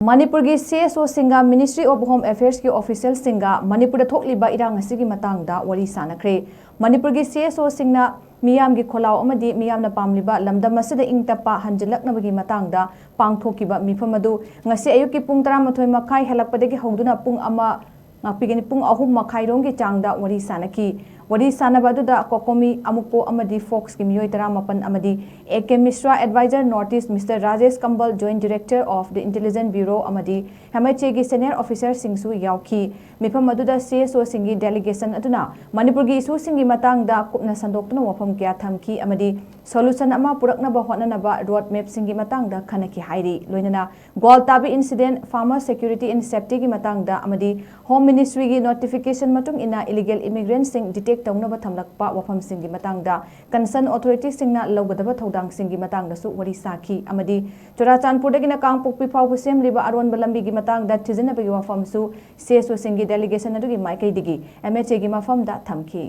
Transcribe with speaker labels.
Speaker 1: Manipur की Csos Singga Ministry of Home Affairs की official सिंगा मणिपुर थोकलिबा इरांग असिगी मतंगदा वरी सानखरे मणिपुर की Csos Singna मियाम की खोलाव अमदी मियामना पामलिबा लमदम असिदा इंगतपा हंजलकनबगी मतंगदा पांगथोकिबा मिफम अदु ngasi ayuk ki pung 13 makai halakpadagi howduna pung ama ngapigini pung 3 makai rongi changda wari sanaki wari sanabadуда kokomi amuko amadi fox ki miyoi 18 amadi AK Mishra advisor notice Mr Rajesh Kambal joint director of the intelligence bureau amadi hamache gi senior officer singsu yauki mifam aduda Csos Singi delegation aduna manipur gi isu singi matangda kupna sandoktuna wafam kya thamki amadi solution ama puraknaba hotnanaba road map singi matangda khanaki hairi loinana goltabi incident farmer security and safety gi matangda amadi home ministry gi notification matung ina illegal immigrants sing detect taunaba thamlakpa wafam singi matangda concern authorities singna lawgadaba thodang singi matangda su wari sakhi amadi churachandpur dagina kangpokpi phawbu semliba aron balambi gi matangda thizinabagi wafam su Csos Singi delegation adugi maikai digi MHA gi mafam da thamki